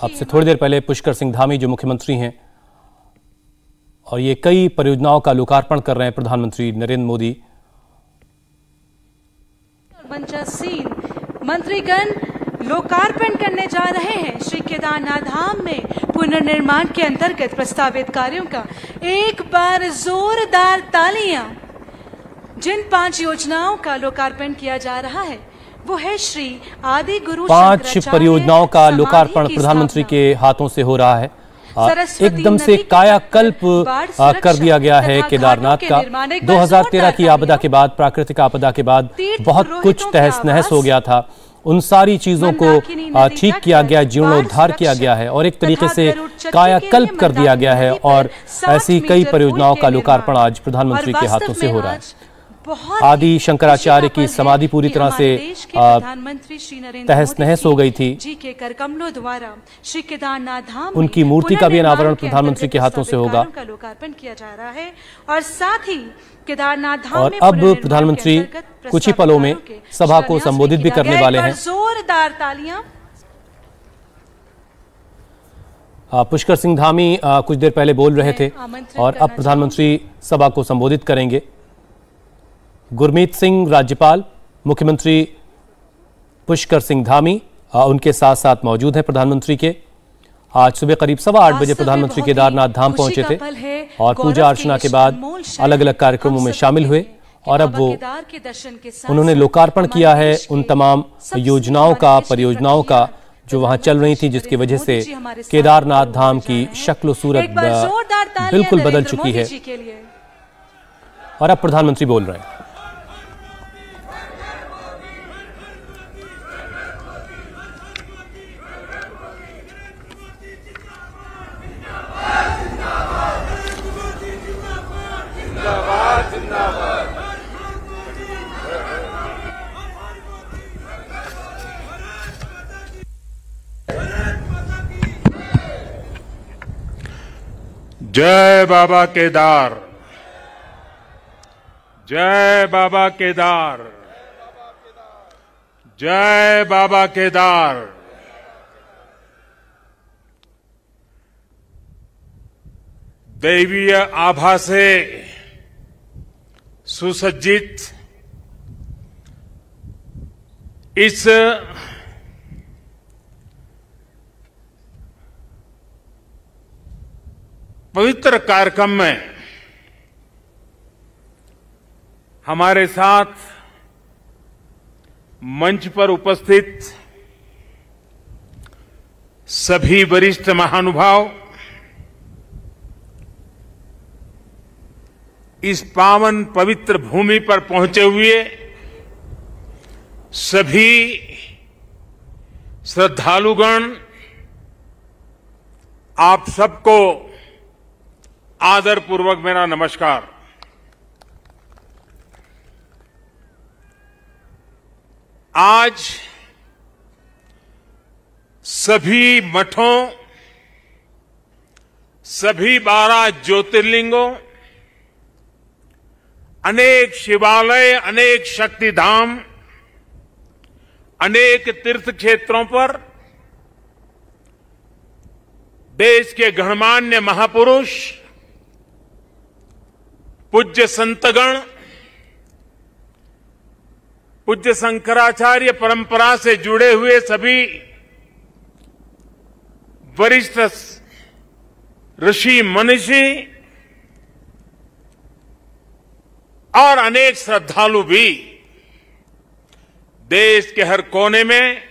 अब से थोड़ी देर पहले पुष्कर सिंह धामी जो मुख्यमंत्री हैं और ये कई परियोजनाओं का लोकार्पण कर रहे हैं प्रधानमंत्री नरेंद्र मोदी। मंत्रीगण लोकार्पण करने जा रहे हैं श्री केदारनाथ धाम में पुनर्निर्माण के अंतर्गत प्रस्तावित कार्यों का। एक बार जोरदार तालियां। जिन 5 योजनाओं का लोकार्पण किया जा रहा है वो है श्री आदि गुरु 5 परियोजनाओं का लोकार्पण प्रधानमंत्री के हाथों से हो रहा है। एकदम से कायाकल्प कर दिया गया है केदारनाथ का। 2013 की आपदा के बाद, प्राकृतिक आपदा के बाद बहुत कुछ तहस नहस हो गया था। उन सारी चीजों को ठीक किया गया, जीर्णोद्धार किया गया है और एक तरीके से कायाकल्प कर दिया गया है। और ऐसी कई परियोजनाओं का लोकार्पण आज प्रधानमंत्री के हाथों से हो रहा है। आदि शंकराचार्य की समाधि पूरी तरह से तहस नहस हो गई थी। उनकी मूर्ति का भी अनावरण प्रधानमंत्री के हाथों से होगा। लोकार्पण किया जा रहा है और साथ ही केदारनाथ धाम और अब प्रधानमंत्री कुछ ही पलों में सभा को संबोधित भी करने वाले हैं। जोरदार तालियां। पुष्कर सिंह धामी कुछ देर पहले बोल रहे थे और अब प्रधानमंत्री सभा को संबोधित करेंगे। गुरमीत सिंह राज्यपाल, मुख्यमंत्री पुष्कर सिंह धामी उनके साथ साथ मौजूद हैं प्रधानमंत्री के। आज सुबह करीब 8:15 बजे प्रधानमंत्री केदारनाथ धाम पहुंचे थे और पूजा अर्चना के बाद अलग अलग कार्यक्रमों में शामिल हुए और अब वो उन्होंने लोकार्पण किया है उन तमाम योजनाओं का, परियोजनाओं का जो वहां चल रही थी, जिसकी वजह से केदारनाथ धाम की शक्ल सूरत बिल्कुल बदल चुकी है। और अब प्रधानमंत्री बोल रहे हैं। जय बाबा केदार, जय बाबा केदार, जय बाबा केदार। दैवीय आभा से सुसज्जित इस पवित्र कार्यक्रम में हमारे साथ मंच पर उपस्थित सभी वरिष्ठ महानुभाव, इस पावन पवित्र भूमि पर पहुंचे हुए सभी श्रद्धालुगण, आप सबको आदरपूर्वक मेरा नमस्कार। आज सभी मठों, सभी 12 ज्योतिर्लिंगों, अनेक शिवालय, अनेक शक्तिधाम, अनेक तीर्थ क्षेत्रों पर देश के गणमान्य महापुरुष, पूज्य संतगण, पूज्य शंकराचार्य परंपरा से जुड़े हुए सभी वरिष्ठ ऋषि मनीषी और अनेक श्रद्धालु भी देश के हर कोने में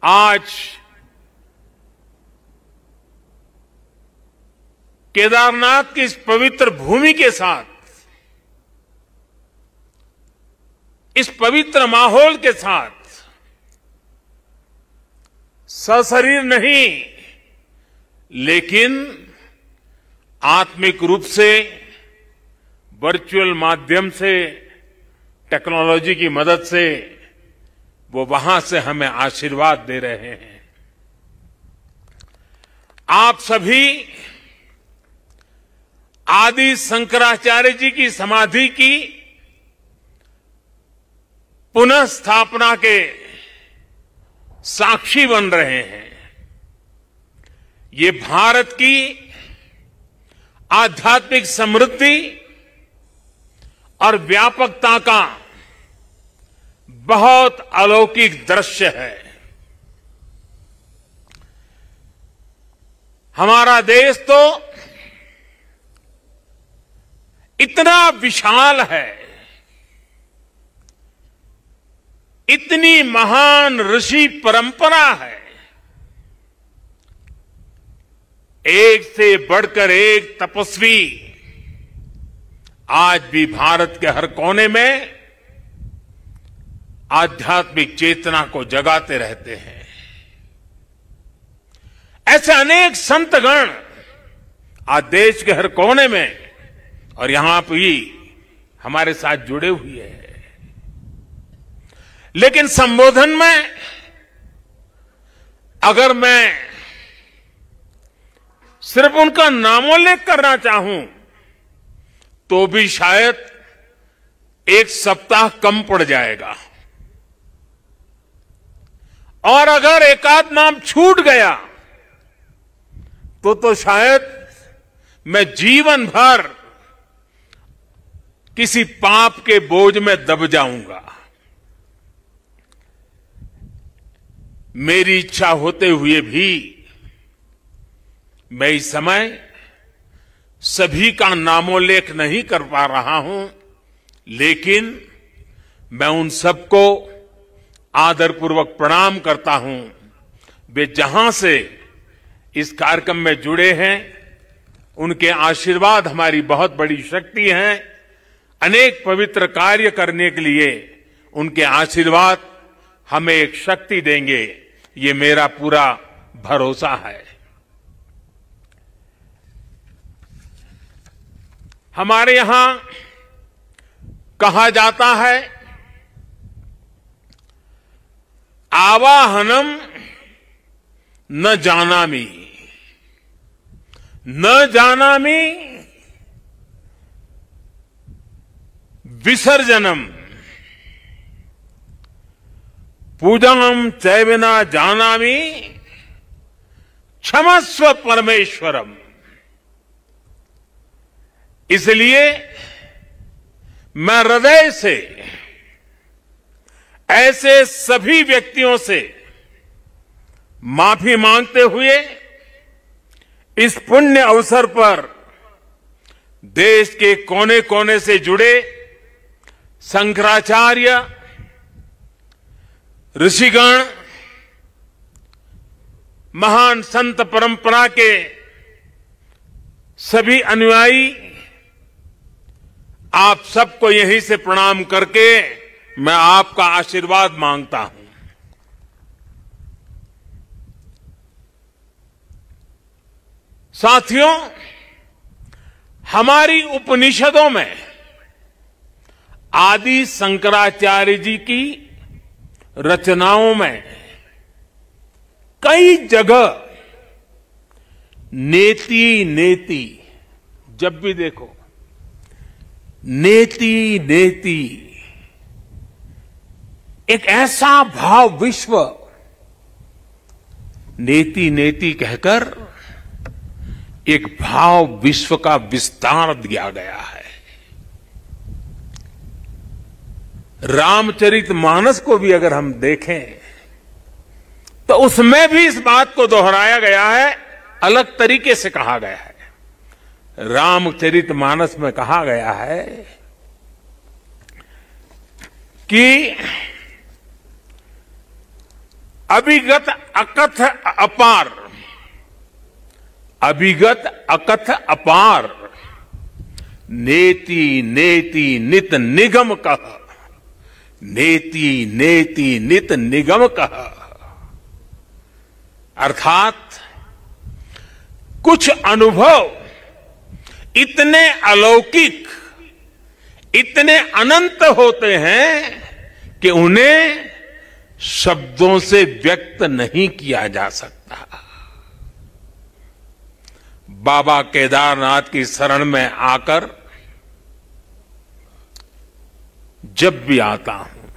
आज केदारनाथ की इस पवित्र भूमि के साथ, इस पवित्र माहौल के साथ सशरीर नहीं लेकिन आत्मिक रूप से वर्चुअल माध्यम से, टेक्नोलॉजी की मदद से वो वहां से हमें आशीर्वाद दे रहे हैं। आप सभी आदि शंकराचार्य जी की समाधि की पुनः स्थापना के साक्षी बन रहे हैं। ये भारत की आध्यात्मिक समृद्धि और व्यापकता का बहुत अलौकिक दृश्य है। हमारा देश तो इतना विशाल है, इतनी महान ऋषि परंपरा है, एक से बढ़कर एक तपस्वी आज भी भारत के हर कोने में आध्यात्मिक चेतना को जगाते रहते हैं। ऐसे अनेक संतगण आज देश के हर कोने में और यहां भी हमारे साथ जुड़े हुए हैं। लेकिन संबोधन में अगर मैं सिर्फ उनका नामोल्लेख करना चाहूं तो भी शायद एक सप्ताह कम पड़ जाएगा, और अगर एकाध नाम छूट गया तो शायद मैं जीवन भर किसी पाप के बोझ में दब जाऊंगा। मेरी इच्छा होते हुए भी मैं इस समय सभी का नामोल्लेख नहीं कर पा रहा हूं, लेकिन मैं उन सबको आदरपूर्वक प्रणाम करता हूं। वे जहां से इस कार्यक्रम में जुड़े हैं, उनके आशीर्वाद हमारी बहुत बड़ी शक्ति है। अनेक पवित्र कार्य करने के लिए उनके आशीर्वाद हमें एक शक्ति देंगे, ये मेरा पूरा भरोसा है। हमारे यहां कहा जाता है, आवाहनम न जानामि, न जानामि विसर्जनम, पूजनम चैव न जानामि क्षमस्व परमेश्वरम। इसलिए मैं हृदय से ऐसे सभी व्यक्तियों से माफी मांगते हुए इस पुण्य अवसर पर देश के कोने कोने से जुड़े शंकराचार्य, ऋषिगण, महान संत परंपरा के सभी अनुयायी, आप सबको यहीं से प्रणाम करके मैं आपका आशीर्वाद मांगता हूं। साथियों, हमारी उपनिषदों में आदि शंकराचार्य जी की रचनाओं में कई जगह नेति नेति, जब भी देखो नेति नेति, एक ऐसा भाव विश्व, नेति नेति कहकर एक भाव विश्व का विस्तार दिया गया है। रामचरितमानस को भी अगर हम देखें तो उसमें भी इस बात को दोहराया गया है, अलग तरीके से कहा गया है। रामचरितमानस में कहा गया है कि अभिगत अकथ अपार, अभिगत अकथ अपार, नेति नेति नित निगम कह, नेति नेति नित निगम कह। अर्थात कुछ अनुभव इतने अलौकिक, इतने अनंत होते हैं कि उन्हें शब्दों से व्यक्त नहीं किया जा सकता। बाबा केदारनाथ की शरण में आकर जब भी आता हूं,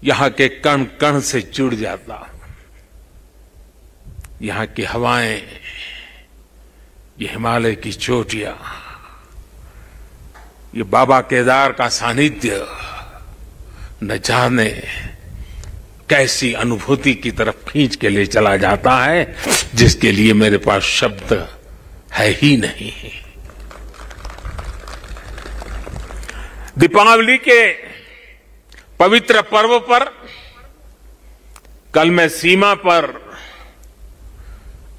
यहां के कण कण से जुड़ जाता हूं। यहाँ की हवाएं, ये हिमालय की चोटियां, ये बाबा केदार का सानिध्य न जाने कैसी अनुभूति की तरफ खींच के ले चला जाता है, जिसके लिए मेरे पास शब्द है ही नहीं। दीपावली के पवित्र पर्व पर कल मैं सीमा पर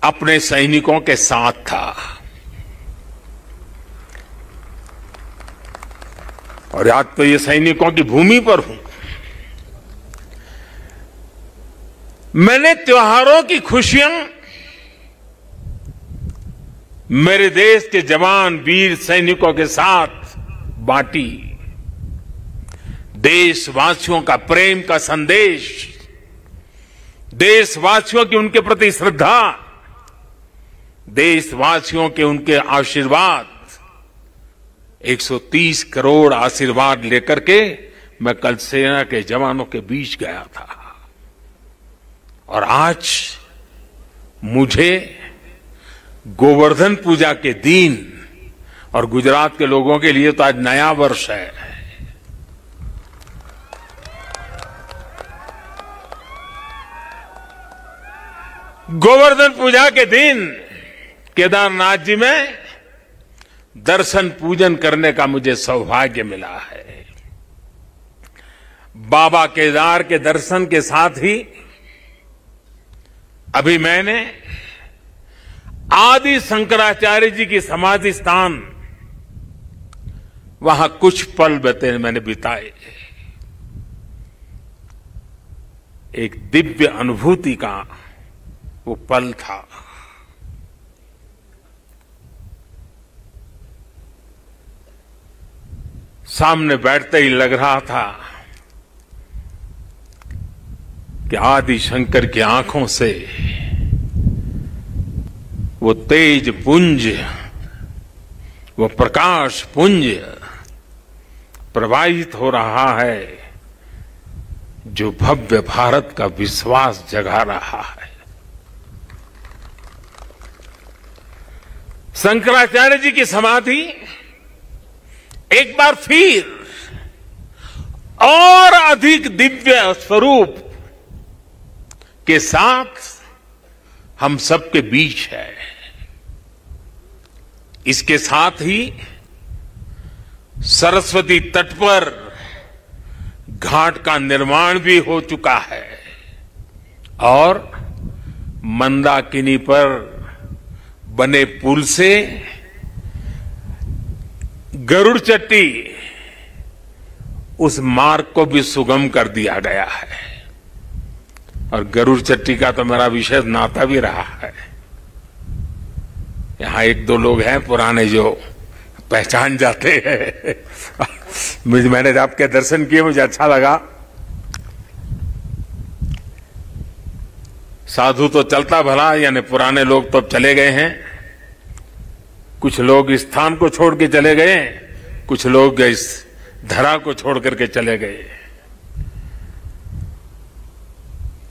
अपने सैनिकों के साथ था और आज तो ये सैनिकों की भूमि पर हूं। मैंने त्योहारों की खुशियां मेरे देश के जवान वीर सैनिकों के साथ बांटी। देशवासियों का प्रेम का संदेश, देशवासियों की उनके प्रति श्रद्धा, देशवासियों के उनके आशीर्वाद, 130 करोड़ आशीर्वाद लेकर के मैं कल सेना के जवानों के बीच गया था। और आज मुझे गोवर्धन पूजा के दिन, और गुजरात के लोगों के लिए तो आज नया वर्ष है, गोवर्धन पूजा के दिन केदारनाथ जी में दर्शन पूजन करने का मुझे सौभाग्य मिला है। बाबा केदार के दर्शन के साथ ही अभी मैंने आदि शंकराचार्य जी की समाधि स्थान, वहां कुछ पल मैंने बिताए। एक दिव्य अनुभूति का वो पल था। सामने बैठते ही लग रहा था कि आदि शंकर की आंखों से वो तेज पुंज, वो प्रकाश पुंज प्रवाहित हो रहा है, जो भव्य भारत का विश्वास जगा रहा है। शंकराचार्य जी की समाधि एक बार फिर और अधिक दिव्य स्वरूप के साथ हम सबके बीच है। इसके साथ ही सरस्वती तट पर घाट का निर्माण भी हो चुका है और मंदाकिनी पर बने पुल से गरुड़ चट्टी, उस मार्ग को भी सुगम कर दिया गया है। और गरुड़ चट्टी का तो मेरा विशेष नाता भी रहा है। यहां एक दो लोग हैं पुराने जो पहचान जाते हैं। मैंने आपके दर्शन किए, मुझे अच्छा लगा। साधु तो चलता भला, यानी पुराने लोग तो अब चले गए हैं। कुछ लोग इस स्थान को छोड़ के चले गए, कुछ लोग इस धरा को छोड़ करके चले गए।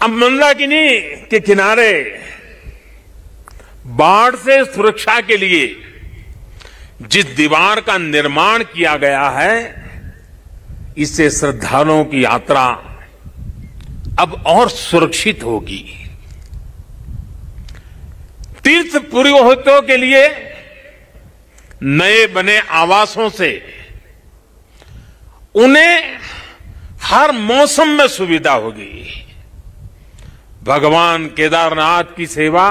अब मंदाकिनी के किनारे बाढ़ से सुरक्षा के लिए जिस दीवार का निर्माण किया गया है, इससे श्रद्धालुओं की यात्रा अब और सुरक्षित होगी। तीर्थ पुरोहितों के लिए नए बने आवासों से उन्हें हर मौसम में सुविधा होगी। भगवान केदारनाथ की सेवा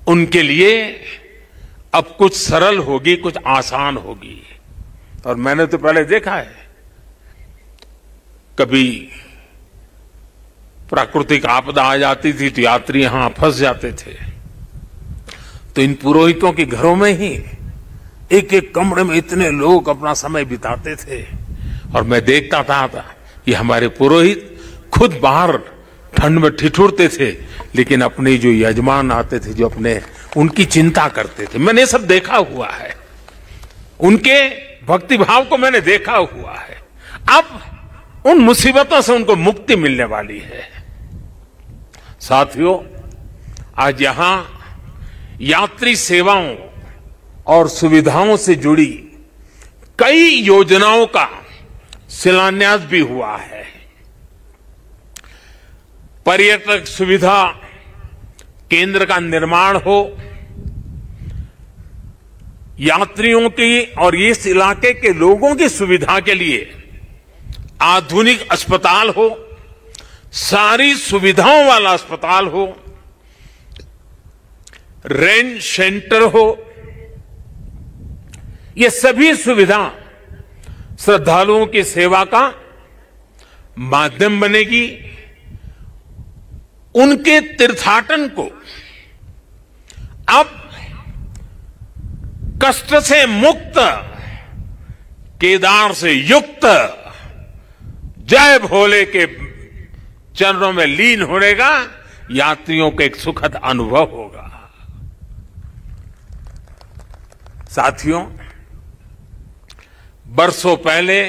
उनके लिए अब कुछ सरल होगी, कुछ आसान होगी। और मैंने तो पहले देखा है, कभी प्राकृतिक आपदा आ जाती थी तो यात्री यहां फंस जाते थे, तो इन पुरोहितों के घरों में ही एक एक कमरे में इतने लोग अपना समय बिताते थे। और मैं देखता था ये हमारे पुरोहित खुद बाहर ठंड में ठिठुरते थे, लेकिन अपने जो यजमान आते थे, जो अपने उनकी चिंता करते थे। मैंने सब देखा हुआ है, उनके भक्तिभाव को मैंने देखा हुआ है। अब उन मुसीबतों से उनको मुक्ति मिलने वाली है। साथियों, आज यहां यात्री सेवाओं और सुविधाओं से जुड़ी कई योजनाओं का शिलान्यास भी हुआ है। पर्यटक सुविधा केंद्र का निर्माण हो, यात्रियों की और इस इलाके के लोगों की सुविधा के लिए आधुनिक अस्पताल हो, सारी सुविधाओं वाला अस्पताल हो, रेंज सेंटर हो, ये सभी सुविधा श्रद्धालुओं की सेवा का माध्यम बनेगी। उनके तीर्थाटन को अब कष्ट से मुक्त, केदार से युक्त, जय भोले के चरणों में लीन होने का यात्रियों को एक सुखद अनुभव होगा। साथियों, बरसों पहले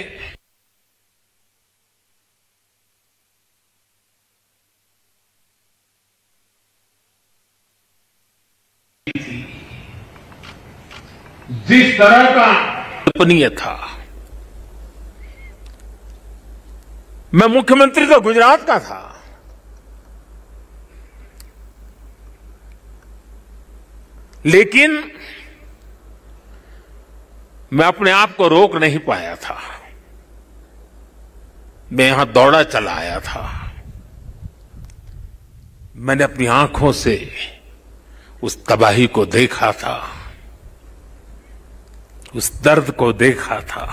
जिस तरह का कल्पनीय था, मैं मुख्यमंत्री तो गुजरात का था, लेकिन मैं अपने आप को रोक नहीं पाया था। मैं यहां दौड़ा चला आया था। मैंने अपनी आंखों से उस तबाही को देखा था, उस दर्द को देखा था।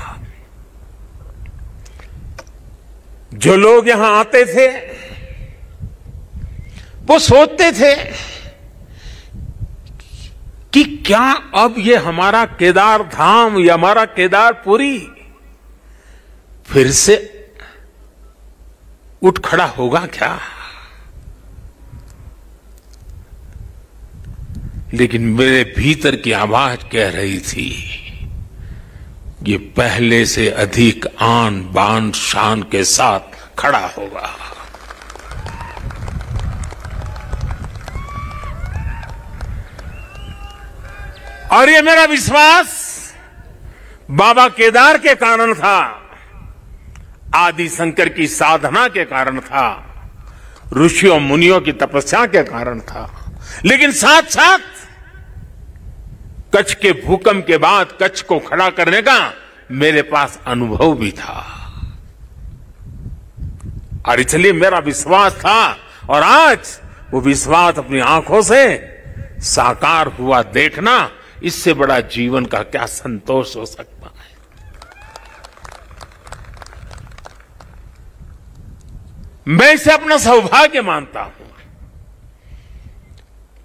जो लोग यहां आते थे वो सोचते थे कि क्या अब ये हमारा केदार धाम या हमारा केदारपुरी फिर से उठ खड़ा होगा क्या? लेकिन मेरे भीतर की आवाज कह रही थी, ये पहले से अधिक आन बान शान के साथ खड़ा होगा। और ये मेरा विश्वास बाबा केदार के कारण था, आदि शंकर की साधना के कारण था, ऋषियों मुनियों की तपस्या के कारण था, लेकिन साथ साथ कच्छ के भूकंप के बाद कच्छ को खड़ा करने का मेरे पास अनुभव भी था। और इसलिए मेरा विश्वास था, और आज वो विश्वास अपनी आंखों से साकार हुआ देखना, इससे बड़ा जीवन का क्या संतोष हो सकता है। मैं इसे अपना सौभाग्य मानता हूं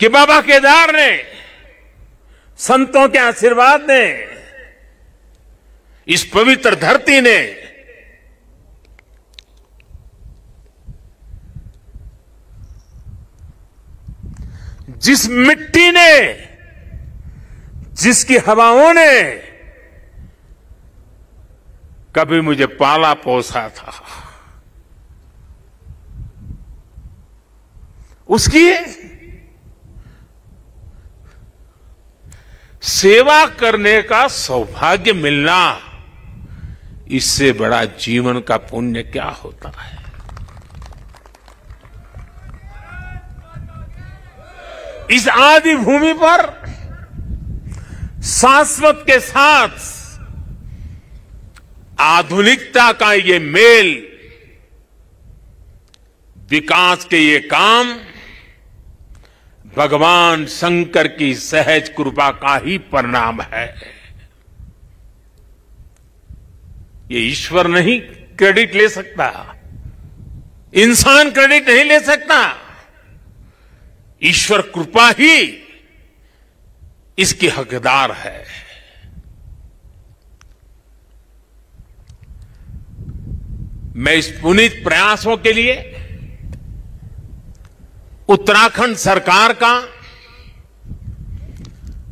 कि बाबा केदार ने, संतों के आशीर्वाद ने, इस पवित्र धरती ने जिस मिट्टी ने, जिसकी हवाओं ने कभी मुझे पाला पोसा था, उसकी सेवा करने का सौभाग्य मिलना, इससे बड़ा जीवन का पुण्य क्या होता है। इस आदि भूमि पर शाश्वत के साथ आधुनिकता का ये मेल, विकास के ये काम भगवान शंकर की सहज कृपा का ही परिणाम है। ये ईश्वर नहीं क्रेडिट ले सकता, इंसान क्रेडिट नहीं ले सकता, ईश्वर कृपा ही इसकी हकदार है। मैं इस पुनीत प्रयासों के लिए उत्तराखंड सरकार का,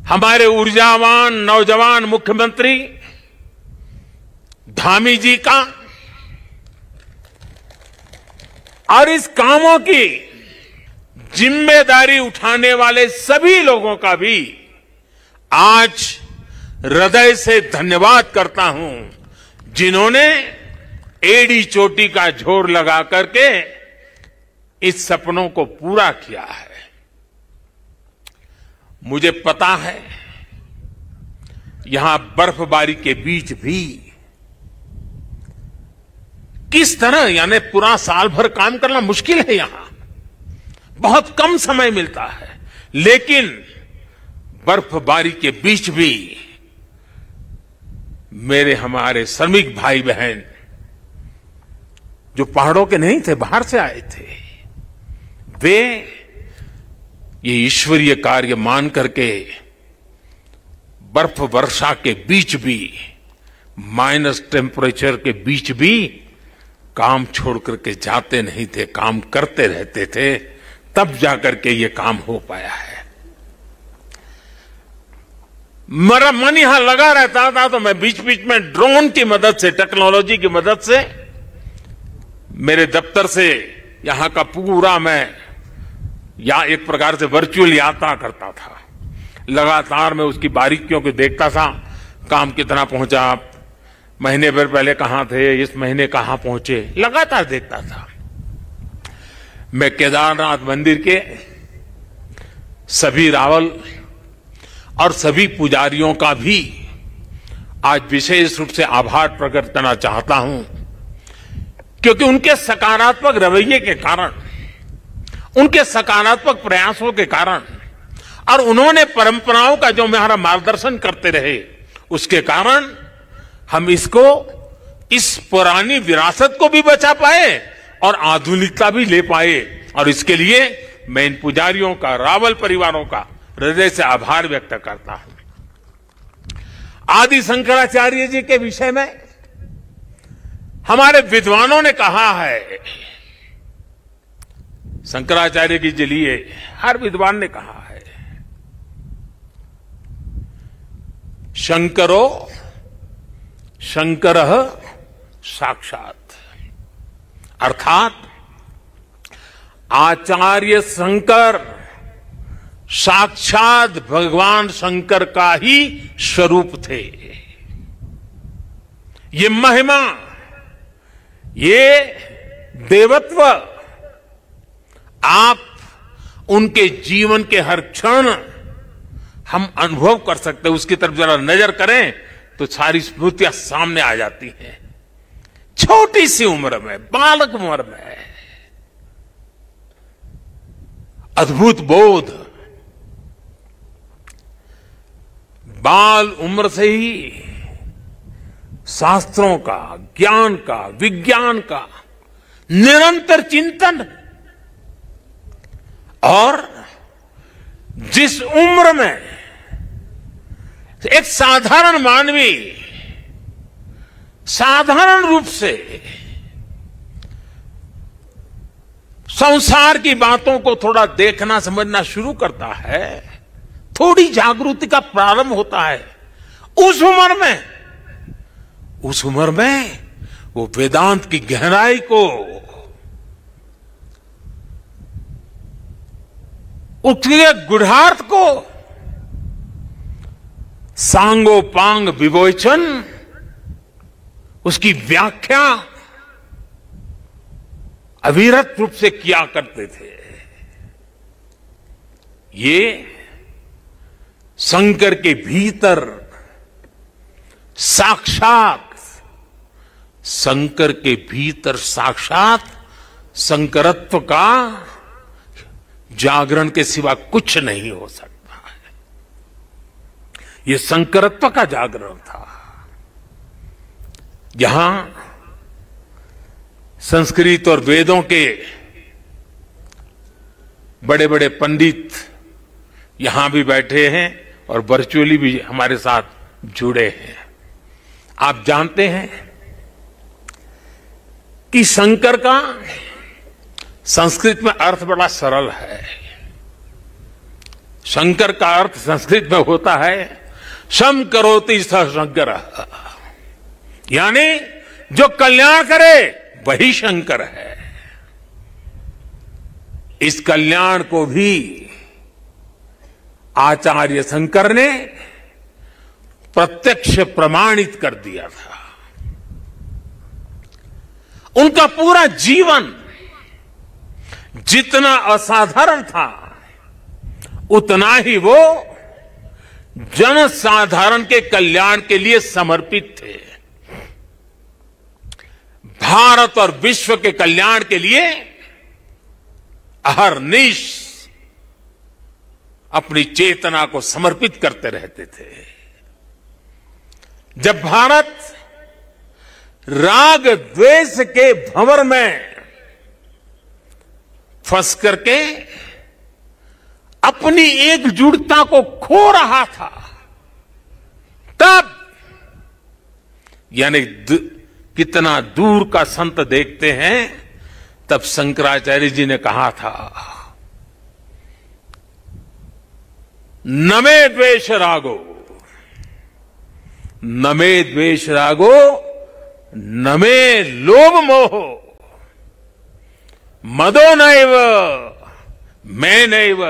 हमारे ऊर्जावान नौजवान मुख्यमंत्री धामी जी का और इस कामों की जिम्मेदारी उठाने वाले सभी लोगों का भी आज हृदय से धन्यवाद करता हूं, जिन्होंने एड़ी चोटी का जोर लगा करके इस सपनों को पूरा किया है। मुझे पता है यहां बर्फबारी के बीच भी किस तरह, यानी पूरा साल भर काम करना मुश्किल है, यहां बहुत कम समय मिलता है, लेकिन बर्फबारी के बीच भी हमारे श्रमिक भाई बहन जो पहाड़ों के नहीं थे, बाहर से आए थे, वे ये ईश्वरीय कार्य मान करके बर्फ वर्षा के बीच भी, माइनस टेम्परेचर के बीच भी काम छोड़ करके जाते नहीं थे, काम करते रहते थे, तब जाकर के ये काम हो पाया है। मेरा मन यहां लगा रहता था, तो मैं बीच बीच में ड्रोन की मदद से, टेक्नोलॉजी की मदद से, मेरे दफ्तर से यहां का पूरा मैं एक प्रकार से वर्चुअल यात्रा करता था। लगातार मैं उसकी बारीकियों को देखता था, काम कितना पहुंचा, महीने भर पहले कहां थे, इस महीने कहां पहुंचे, लगातार देखता था। मैं केदारनाथ मंदिर के सभी रावल और सभी पुजारियों का भी आज विशेष रूप से आभार प्रकट करना चाहता हूं, क्योंकि उनके सकारात्मक रवैये के कारण, उनके सकारात्मक प्रयासों के कारण, और उन्होंने परंपराओं का जो हमारा मार्गदर्शन करते रहे, उसके कारण हम इस पुरानी विरासत को भी बचा पाए और आधुनिकता भी ले पाए। और इसके लिए मैं इन पुजारियों का, रावल परिवारों का हृदय से आभार व्यक्त करता हूं। आदि शंकराचार्य जी के विषय में हमारे विद्वानों ने कहा है, शंकराचार्य के लिए हर विद्वान ने कहा है, शंकरो शंकरः साक्षात, अर्थात आचार्य शंकर साक्षात भगवान शंकर का ही स्वरूप थे। ये महिमा, ये देवत्व आप उनके जीवन के हर क्षण हम अनुभव कर सकते हैं। उसकी तरफ जरा नजर करें तो सारी स्मृतियां सामने आ जाती हैं। छोटी सी उम्र में, बालक उम्र में अद्भुत बोध, बाल उम्र से ही शास्त्रों का, ज्ञान का, विज्ञान का निरंतर चिंतन, और जिस उम्र में एक साधारण मानवी साधारण रूप से संसार की बातों को थोड़ा देखना समझना शुरू करता है, थोड़ी जागृति का प्रारंभ होता है, उस उम्र में वो वेदांत की गहराई को, उसके गुढ़ार्थ को सांगोपांग विवेचन, उसकी व्याख्या अविरत रूप से किया करते थे। ये शंकर के भीतर साक्षात शंकरत्व का जागरण के सिवा कुछ नहीं हो सकता है। ये शंकरत्व का जागरण था। जहां संस्कृत और वेदों के बड़े बड़े पंडित यहां भी बैठे हैं और वर्चुअली भी हमारे साथ जुड़े हैं। आप जानते हैं कि शंकर का संस्कृत में अर्थ बड़ा सरल है। शंकर का अर्थ संस्कृत में होता है शम करोति स शंकर, यानी जो कल्याण करे वही शंकर है। इस कल्याण को भी आचार्य शंकर ने प्रत्यक्ष प्रमाणित कर दिया था। उनका पूरा जीवन जितना असाधारण था, उतना ही वो जनसाधारण के कल्याण के लिए समर्पित थे। भारत और विश्व के कल्याण के लिए अहर्निश अपनी चेतना को समर्पित करते रहते थे। जब भारत राग द्वेष के भंवर में फंस करके अपनी एकजुटता को खो रहा था, तब यानी कितना दूर का संत देखते हैं, तब शंकराचार्य जी ने कहा था, नमे द्वेष रागो, नमे द्वेष रागो, नमे लोभ मोह, मदो नैव मैं नैव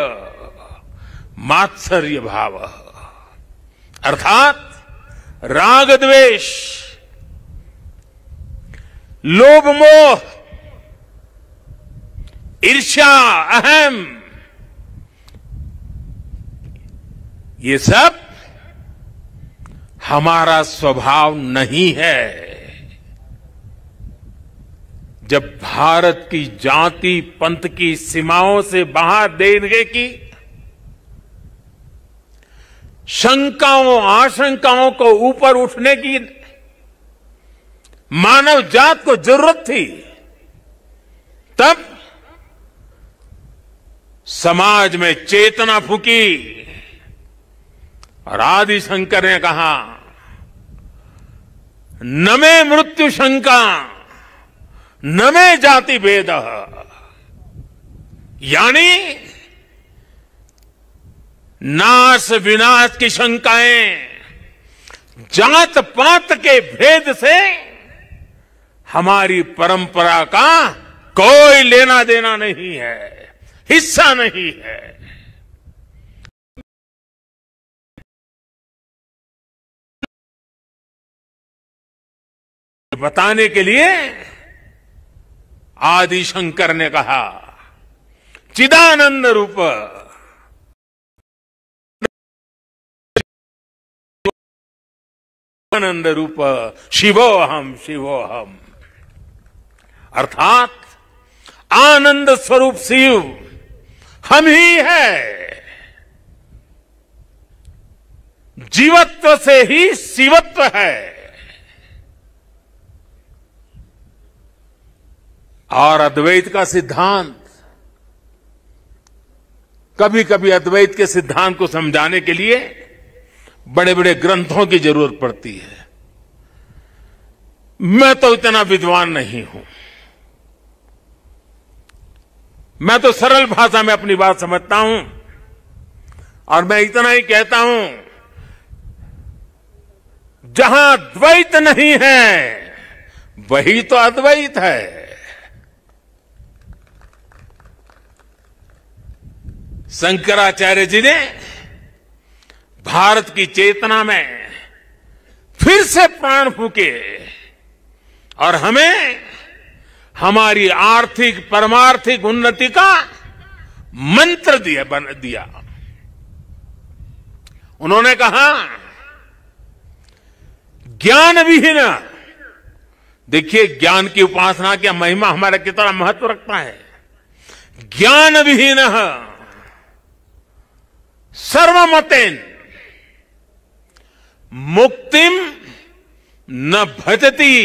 मात्सर्य भाव। अर्थात राग द्वेष, लोभ मोह, ईर्ष्या, अहम, ये सब हमारा स्वभाव नहीं है। जब भारत की जाति पंथ की सीमाओं से बाहर देने की शंकाओं आशंकाओं को ऊपर उठने की मानव जात को जरूरत थी, तब समाज में चेतना फूकी और आदि शंकर ने कहा, न मे मृत्यु शंका न मे जाति भेद, यानी नाश विनाश की शंकाएं जात पात के भेद से हमारी परंपरा का कोई लेना देना नहीं है, हिस्सा नहीं है। बताने के लिए आदि शंकर ने कहा, चिदानंद रूप आनंद रूप शिवोहम शिवोहम, अर्थात आनंद स्वरूप शिव हम ही है। जीवत्व से ही शिवत्व है। और अद्वैत का सिद्धांत, कभी कभी अद्वैत के सिद्धांत को समझाने के लिए बड़े बड़े ग्रंथों की जरूरत पड़ती है। मैं तो इतना विद्वान नहीं हूं, मैं तो सरल भाषा में अपनी बात समझता हूं और मैं इतना ही कहता हूं, जहां द्वैत नहीं है वही तो अद्वैत है। शंकराचार्य जी ने भारत की चेतना में फिर से प्राण फूके और हमें हमारी आर्थिक परमार्थिक उन्नति का मंत्र दिया। उन्होंने कहा, ज्ञान विहीन, देखिए ज्ञान की उपासना की महिमा हमारा कितना महत्व रखता है। ज्ञान विहीन सर्वमतेन मुक्तिम न भजति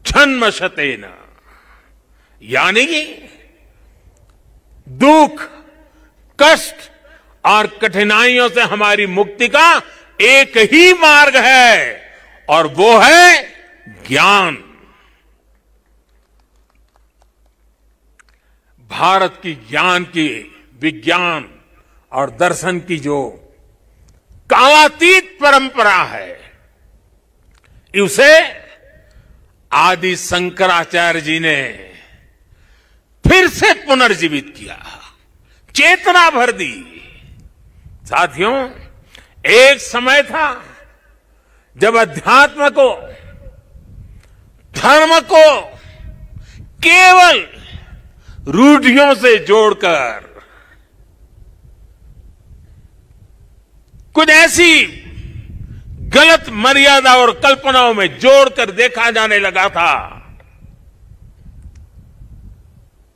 जन्मशतेन, यानी दुख कष्ट और कठिनाइयों से हमारी मुक्ति का एक ही मार्ग है और वो है ज्ञान। भारत की ज्ञान की, विज्ञान और दर्शन की जो कालातीत परंपरा है, उसे आदि शंकराचार्य जी ने फिर से पुनर्जीवित किया, चेतना भर दी। साथियों, एक समय था जब अध्यात्म को, धर्म को केवल रूढ़ियों से जोड़कर, कुछ ऐसी गलत मर्यादा और कल्पनाओं में जोड़कर देखा जाने लगा था।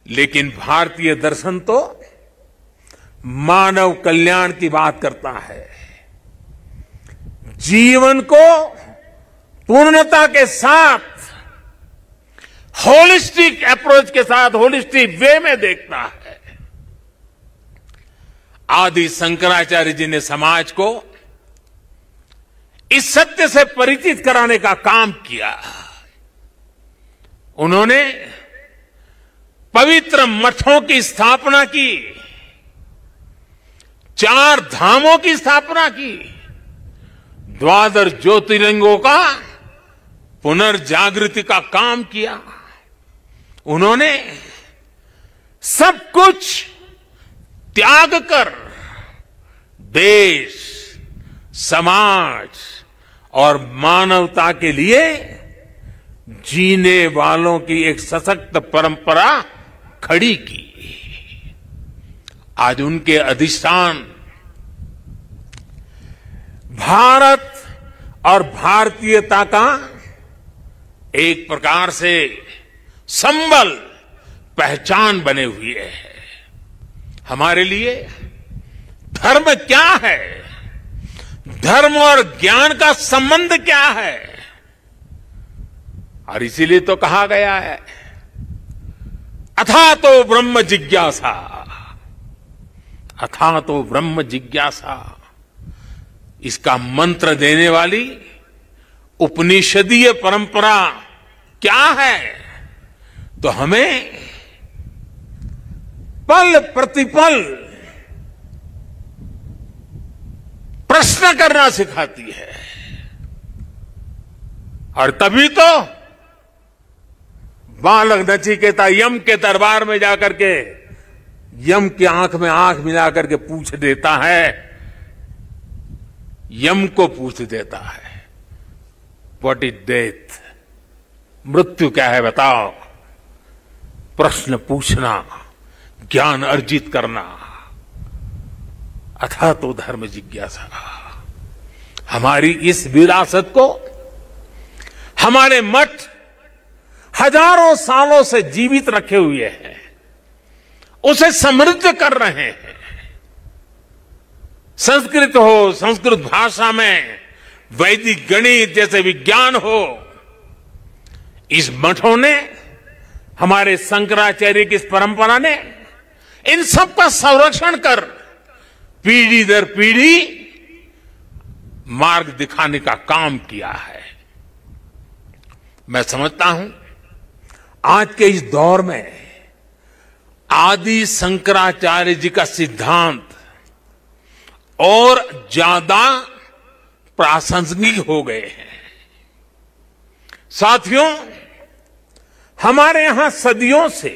लेकिन भारतीय दर्शन तो मानव कल्याण की बात करता है, जीवन को पूर्णता के साथ, होलिस्टिक अप्रोच के साथ, होलिस्टिक वे में देखता है। आदि शंकराचार्य जी ने समाज को इस सत्य से परिचित कराने का काम किया। उन्होंने पवित्र मठों की स्थापना की, 4 धामों की स्थापना की, 12 ज्योतिर्लिंगों का पुनर्जागृति का काम किया। उन्होंने सब कुछ त्याग कर देश, समाज और मानवता के लिए जीने वालों की एक सशक्त परंपरा खड़ी की। आज उनके अधिष्ठान भारत और भारतीयता का एक प्रकार से संबल, पहचान बने हुए हैं। हमारे लिए धर्म क्या है, धर्म और ज्ञान का संबंध क्या है, और इसीलिए तो कहा गया है अथा तो ब्रह्म जिज्ञासा, अथा तो ब्रह्म जिज्ञासा। इसका मंत्र देने वाली उपनिषदीय परंपरा क्या है? तो हमें पल प्रतिपल प्रश्न करना सिखाती है। और तभी तो बालक नचिकेता यम के दरबार में जाकर के यम की आंख में आंख मिलाकर के पूछ देता है, यम को पूछ देता है, व्हाट इज डेथ? मृत्यु क्या है बताओ? प्रश्न पूछना, ज्ञान अर्जित करना, अथा तो धर्म जिज्ञासा। हमारी इस विरासत को हमारे मठ हजारों सालों से जीवित रखे हुए हैं, उसे समृद्ध कर रहे हैं। संस्कृत हो, संस्कृत भाषा में वैदिक गणित जैसे विज्ञान हो, इस मठों ने, हमारे शंकराचार्य की इस परंपरा ने इन सब का संरक्षण कर पीढ़ी दर पीढ़ी मार्ग दिखाने का काम किया है। मैं समझता हूं आज के इस दौर में आदि शंकराचार्य जी का सिद्धांत और ज्यादा प्रासंगिक हो गए हैं। साथियों, हमारे यहां सदियों से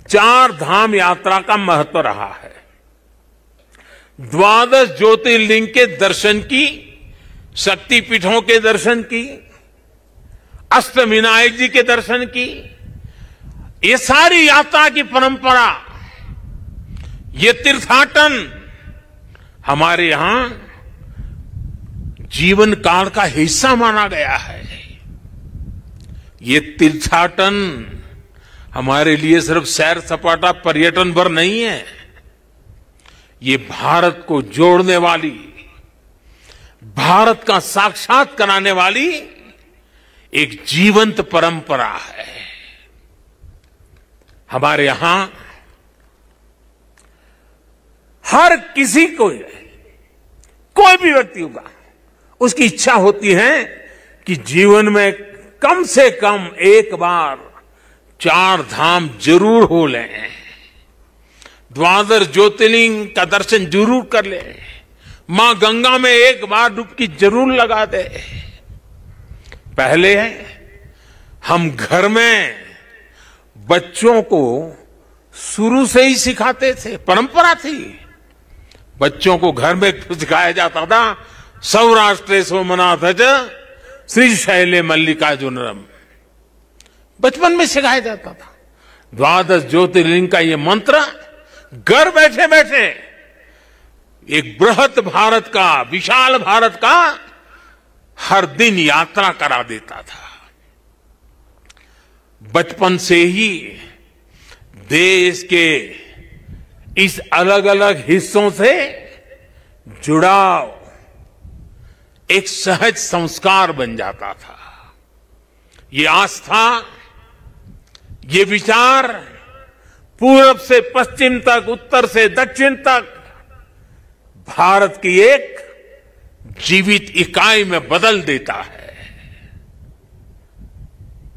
4 धाम यात्रा का महत्व रहा है। 12 ज्योतिर्लिंग के दर्शन की, शक्तिपीठों के दर्शन की, अष्टविनायक जी के दर्शन की, ये सारी यात्रा की परंपरा, ये तीर्थाटन हमारे यहां जीवन काल का हिस्सा माना गया है। ये तीर्थाटन हमारे लिए सिर्फ सैर सपाटा पर्यटन भर नहीं है, ये भारत को जोड़ने वाली, भारत का साक्षात कराने वाली एक जीवंत परंपरा है। हमारे यहां हर किसी को, कोई भी व्यक्ति होगा, उसकी इच्छा होती है कि जीवन में कम से कम एक बार 4 धाम जरूर हो लें, 12 ज्योतिर्लिंग का दर्शन जरूर कर ले, मां गंगा में एक बार डुबकी जरूर लगा दे। पहले हम घर में बच्चों को शुरू से ही सिखाते थे, परंपरा थी। बच्चों को घर में सिखाया जाता था, सौराष्ट्रे सोमनाथ श्रीशैले मल्लिकार्जुनम, बचपन में सिखाया जाता था। द्वादश ज्योतिर्लिंग का ये मंत्र घर बैठे बैठे एक बृहत भारत का, विशाल भारत का हर दिन यात्रा करा देता था। बचपन से ही देश के इस अलग अलग हिस्सों से जुड़ाव एक सहज संस्कार बन जाता था। ये आस्था, ये विचार पूरब से पश्चिम तक, उत्तर से दक्षिण तक भारत की एक जीवित इकाई में बदल देता है।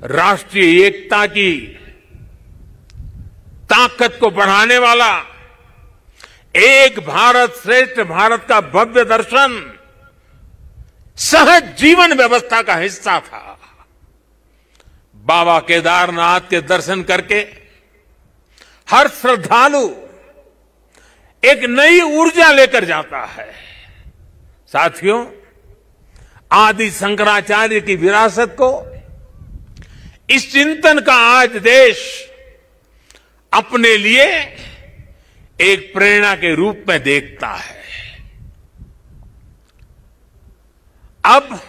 राष्ट्रीय एकता की ताकत को बढ़ाने वाला एक भारत श्रेष्ठ भारत का भव्य दर्शन सहज जीवन व्यवस्था का हिस्सा था। बाबा केदारनाथ के दर्शन करके हर श्रद्धालु एक नई ऊर्जा लेकर जाता है। साथियों, आदि शंकराचार्य की विरासत को, इस चिंतन का आज देश अपने लिए एक प्रेरणा के रूप में देखता है। अब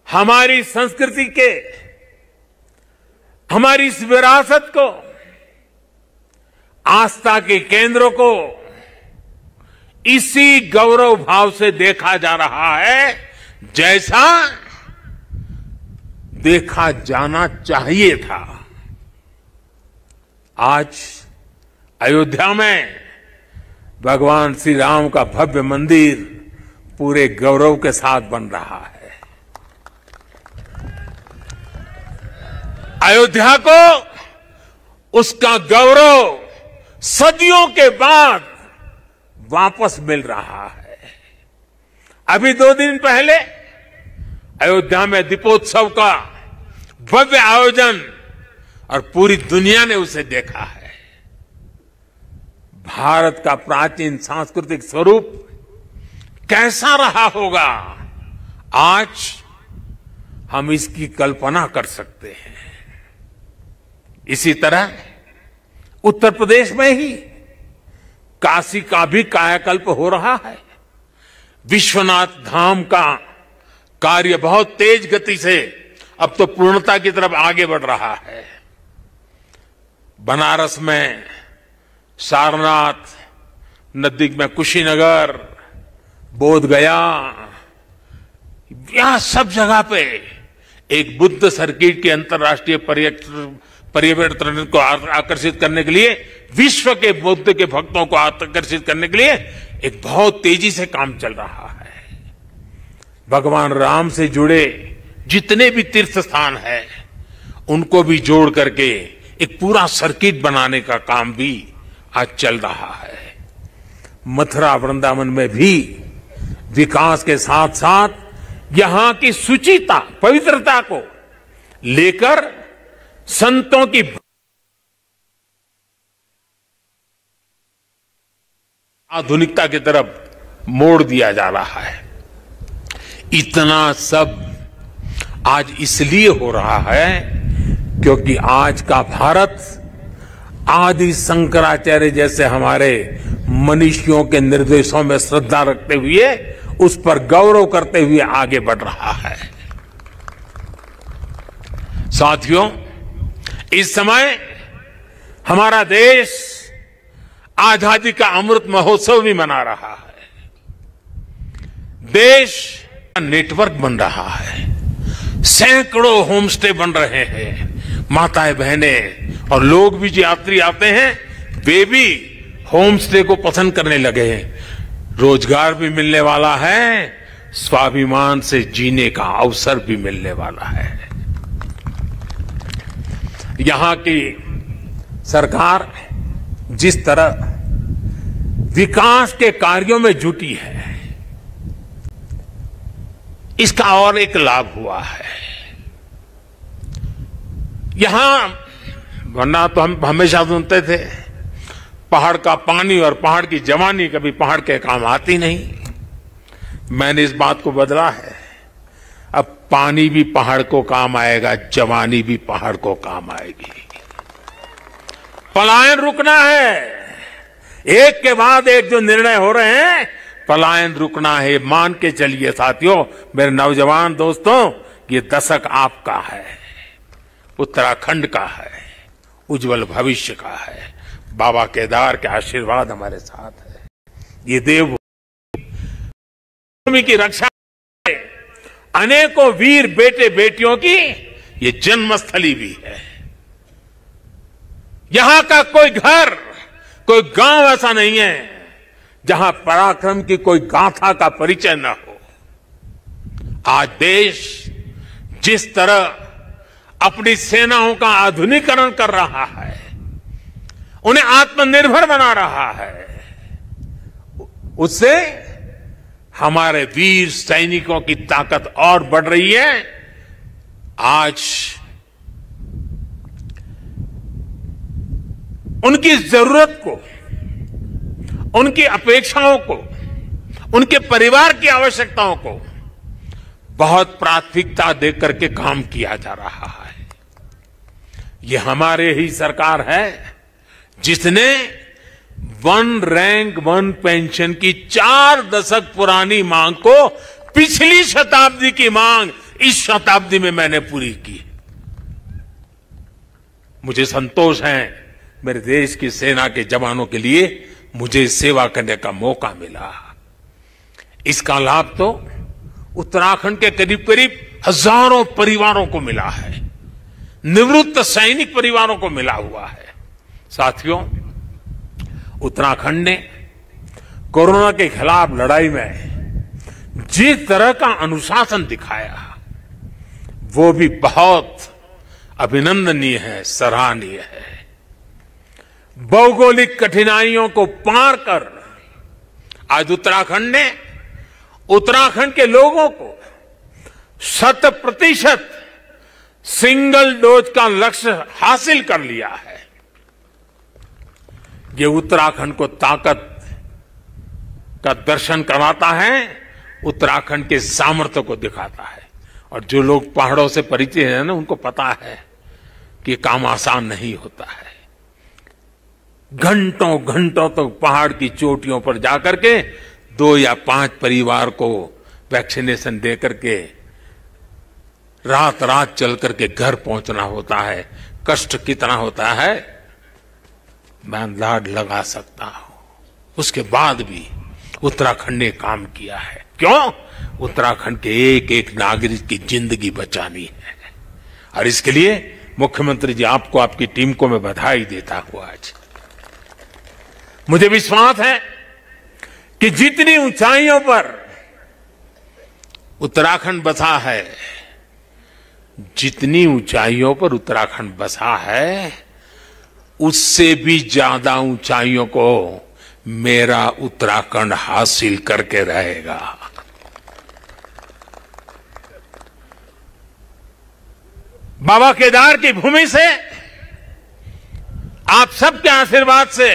हमारी संस्कृति के, हमारी इस विरासत को, आस्था के केंद्रों को इसी गौरव भाव से देखा जा रहा है जैसा देखा जाना चाहिए था। आज अयोध्या में भगवान श्री राम का भव्य मंदिर पूरे गौरव के साथ बन रहा है। अयोध्या को उसका गौरव सदियों के बाद वापस मिल रहा है। अभी 2 दिन पहले अयोध्या में दीपोत्सव का भव्य आयोजन और पूरी दुनिया ने उसे देखा है। भारत का प्राचीन सांस्कृतिक स्वरूप कैसा रहा होगा, आज हम इसकी कल्पना कर सकते हैं। इसी तरह उत्तर प्रदेश में ही काशी का भी कायाकल्प हो रहा है। विश्वनाथ धाम का कार्य बहुत तेज गति से अब तो पूर्णता की तरफ आगे बढ़ रहा है। बनारस में सारनाथ, नजदीक में कुशीनगर, बोधगया, यहां सब जगह पे एक बुद्ध सर्किट के अंतर्राष्ट्रीय पर्यटन को आकर्षित करने के लिए, विश्व के बुद्ध के भक्तों को आकर्षित करने के लिए एक बहुत तेजी से काम चल रहा है। भगवान राम से जुड़े जितने भी तीर्थ स्थान हैं, उनको भी जोड़ करके एक पूरा सर्किट बनाने का काम भी आज चल रहा है। मथुरा वृंदावन में भी विकास के साथ साथ यहां की शुचिता, पवित्रता को लेकर संतों की आधुनिकता की तरफ मोड़ दिया जा रहा है। इतना सब आज इसलिए हो रहा है क्योंकि आज का भारत आदि शंकराचार्य जैसे हमारे मनीषियों के निर्देशों में श्रद्धा रखते हुए, उस पर गौरव करते हुए आगे बढ़ रहा है। साथियों, इस समय हमारा देश आजादी का अमृत महोत्सव भी मना रहा है। देश का नेटवर्क बन रहा है, सैकड़ों होमस्टे बन रहे हैं। माताएं, बहनें और लोग भी जो यात्री आते हैं, वे भी होमस्टे को पसंद करने लगे हैं। रोजगार भी मिलने वाला है, स्वाभिमान से जीने का अवसर भी मिलने वाला है। यहां की सरकार जिस तरह विकास के कार्यों में जुटी है, इसका और एक लाभ हुआ है। यहां वरना तो हम हमेशा सुनते थे पहाड़ का पानी और पहाड़ की जवानी कभी पहाड़ के काम आती नहीं। मैंने इस बात को बदला है। अब पानी भी पहाड़ को काम आएगा, जवानी भी पहाड़ को काम आएगी। पलायन रुकना है। एक के बाद एक जो निर्णय हो रहे हैं, पलायन रुकना है। मान के चलिए साथियों, मेरे नौजवान दोस्तों, ये दशक आपका है, उत्तराखंड का है, उज्जवल भविष्य का है। बाबा केदार के आशीर्वाद हमारे साथ है। ये देवभूमि की रक्षा, अनेकों वीर बेटे बेटियों की ये जन्मस्थली भी है। यहां का कोई घर, कोई गांव ऐसा नहीं है जहां पराक्रम की कोई गाथा का परिचय न हो। आज देश जिस तरह अपनी सेनाओं का आधुनिकीकरण कर रहा है, उन्हें आत्मनिर्भर बना रहा है, उससे हमारे वीर सैनिकों की ताकत और बढ़ रही है। आज उनकी जरूरत को, उनकी अपेक्षाओं को, उनके परिवार की आवश्यकताओं को बहुत प्राथमिकता देकर के काम किया जा रहा है। ये हमारे ही सरकार है जिसने वन रैंक वन पेंशन की 4 दशक पुरानी मांग को पिछली शताब्दी की मांग इस शताब्दी में मैंने पूरी की। मुझे संतोष है, मेरे देश की सेना के जवानों के लिए मुझे सेवा करने का मौका मिला। इसका लाभ तो उत्तराखंड के करीब करीब हजारों परिवारों को मिला है, निवृत्त सैनिक परिवारों को मिला हुआ है। साथियों, उत्तराखंड ने कोरोना के खिलाफ लड़ाई में जिस तरह का अनुशासन दिखाया, वो भी बहुत अभिनंदनीय है, सराहनीय है। भौगोलिक कठिनाइयों को पार कर आज उत्तराखंड ने उत्तराखंड के लोगों को 100% सिंगल डोज का लक्ष्य हासिल कर लिया है। ये उत्तराखंड को ताकत का दर्शन कराता है, उत्तराखंड के सामर्थ्य को दिखाता है। और जो लोग पहाड़ों से परिचित हैं ना, उनको पता है कि काम आसान नहीं होता है। घंटों घंटों तक पहाड़ की चोटियों पर जाकर के 2 या 5 परिवार को वैक्सीनेशन दे करके रात रात चल करके घर पहुंचना होता है। कष्ट कितना होता है मैं अंदाज लगा सकता हूं। उसके बाद भी उत्तराखंड ने काम किया है। क्यों? उत्तराखंड के एक एक नागरिक की जिंदगी बचानी है। और इसके लिए मुख्यमंत्री जी, आपको, आपकी टीम को मैं बधाई देता हूं। आज मुझे विश्वास है कि जितनी ऊंचाइयों पर उत्तराखंड बसा है, जितनी ऊंचाइयों पर उत्तराखंड बसा है, उससे भी ज्यादा ऊंचाइयों को मेरा उत्तराखंड हासिल करके रहेगा। बाबा केदार की भूमि से, आप सबके आशीर्वाद से,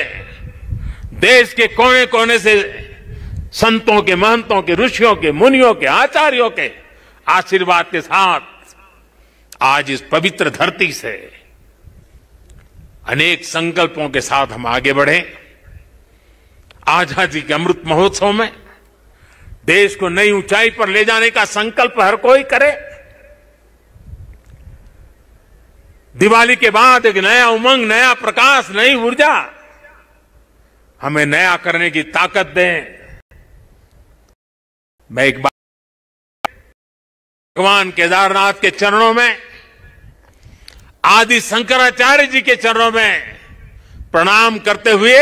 देश के कोने कोने से संतों के, महंतों के, ऋषियों के, मुनियों के, आचार्यों के आशीर्वाद के साथ आज इस पवित्र धरती से अनेक संकल्पों के साथ हम आगे बढ़े। आजादी के अमृत महोत्सव में देश को नई ऊंचाई पर ले जाने का संकल्प हर कोई करे। दिवाली के बाद एक नया उमंग, नया प्रकाश, नई ऊर्जा हमें नया करने की ताकत दें। मैं एक बार भगवान केदारनाथ के चरणों में, आदि शंकराचार्य जी के चरणों में प्रणाम करते हुए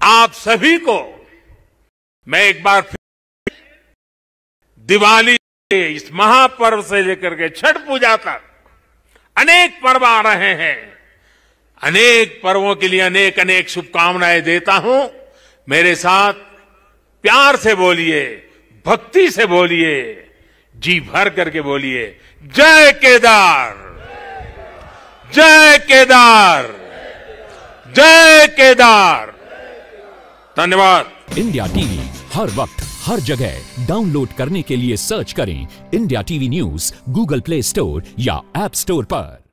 आप सभी को मैं एक बार फिर दिवाली के इस महापर्व से लेकर के छठ पूजा तक अनेक पर्व आ रहे हैं, अनेक पर्वों के लिए अनेक अनेक शुभकामनाएं देता हूं। मेरे साथ प्यार से बोलिए, भक्ति से बोलिए, जी भर करके बोलिए, जय केदार, जय केदार, जय केदार। धन्यवाद। इंडिया टीवी हर वक्त हर जगह डाउनलोड करने के लिए सर्च करें India TV news Google play store या ऐप स्टोर पर।